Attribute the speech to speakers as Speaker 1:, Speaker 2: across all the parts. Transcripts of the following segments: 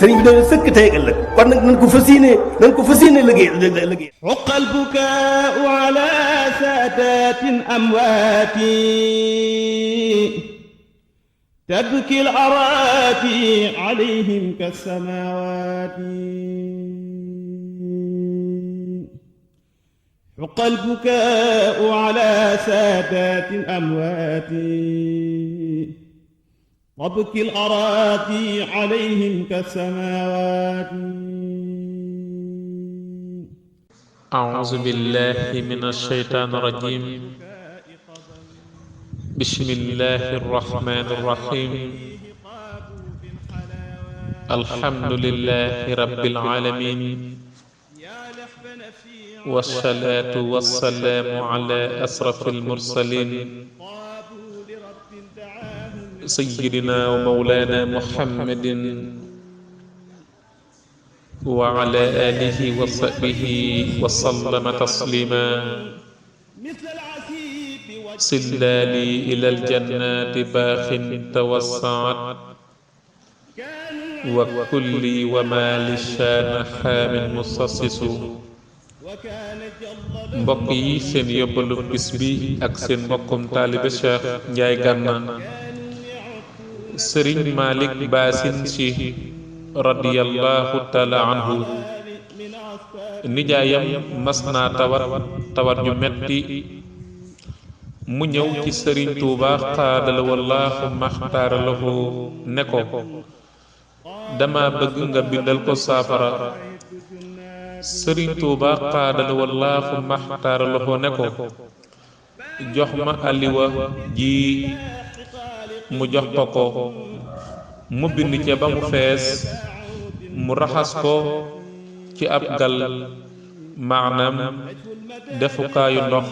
Speaker 1: sëriñ bi dañu sëkk tey ak ëllëg kon nag nañ ko fas yéene liggéey
Speaker 2: uqa albukaau ala saadatin amwaati tabki al-araati alayhim kas-samaawaati uqa albukaau ala saadatin amwaati tabki al-araati alayhim kas-samaawaat.
Speaker 3: أعوذ بالله من الشيطان الرجيم بسم الله الرحمن الرحيم الحمد لله رب العالمين والصلاة والسلام على أشرف المرسلين سيدنا ومولانا محمد وعلى آله وصحبه وسلم تسليما سلالي إلى الجنات باخ توسعت وكلي وما للشان حام مصصص mbokk yi seen yóbbalu bis bi ak seen mbokkum taalibe Cheikh Ndiaye Ganna Serigne Malick Bassine Sy radiyallahu taala anhu nijaayam mas naa tawat ju metti mu ñëw ci Serigne Touba xaadala wallaahu maxtaaralahu ne ko dama bëgg nga bindal ko saafara Serigne Touba xaadala wallaahu maxtaaralahu ne ko jox ma aliwa ji mu jox ko mu bind ca ba mu fees mu raxas ko ci ab gal maanaam defukaayu ndox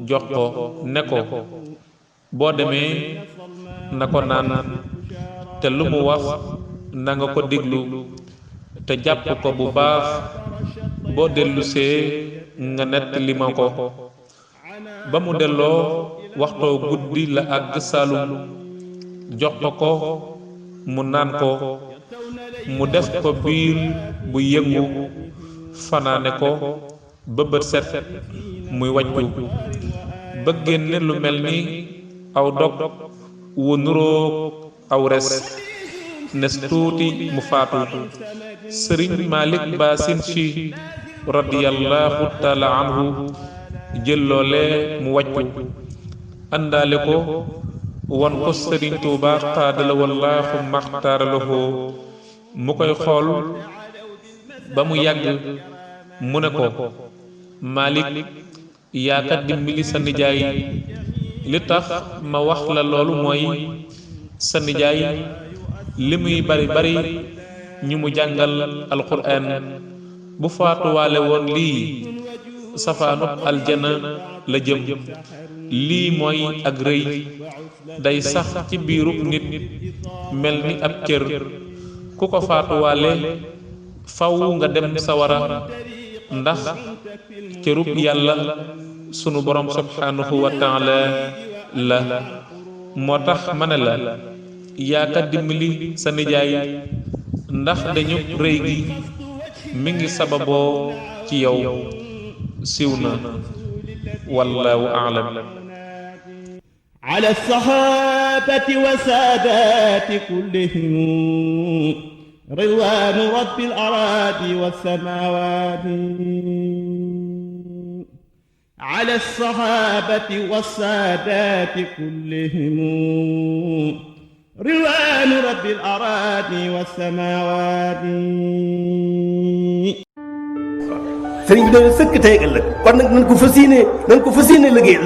Speaker 3: jox ko ne ko boo demee na ko naan te lu mu wax na nga ko diglu te jàpp ko bu baax boo dellusee nga nettali ma ko ba mu delloo waxtoo guddi la àgg Saalum jox ko mu naan ko mu def ko biir bu yëngu fanaane ko ba bët set muy wàccu ba génne lu mel ni aw dog wu nuroog aw res nes tuuti mu faatu Serigne Malick Bassine Sy radiyallahu taala anhu jël loole mu wàccu àndaale ko won ko Serigne Touba xaadala wallaahu maxtaaralahu mu koy xool ba mu yàgg mu ne ko Malick yaa ka dimbali sa nijaay li tax ma wax la loolu mooy sa nijaay li muy bari ñu mu jàngal alquran bu faatuwaale woon lii safaanub aljana la jëm lii mooy ak rëy day sax ci biirub nit mel ni ab cër ku ko faatuwaale faw nga dem sawara ndax cërub yàlla sunu borom subhanahu wa taala la moo tax ma ne la yaa ka dimbali sa nijaay ndax dañu rëy gi mi ngi sababoo ci yow siiw na wallaahu a'lam.
Speaker 2: ala sahabati wa saadati kullihim ridwaanu rabbil araadi was samaawaati ala sahabati wa saadati kullihim ridwaanu rabbil araadi was samaawaati.
Speaker 1: sëriñ bi dañu sëkk tey ak ëllëg kon nag nañ ko fas yéene liggéey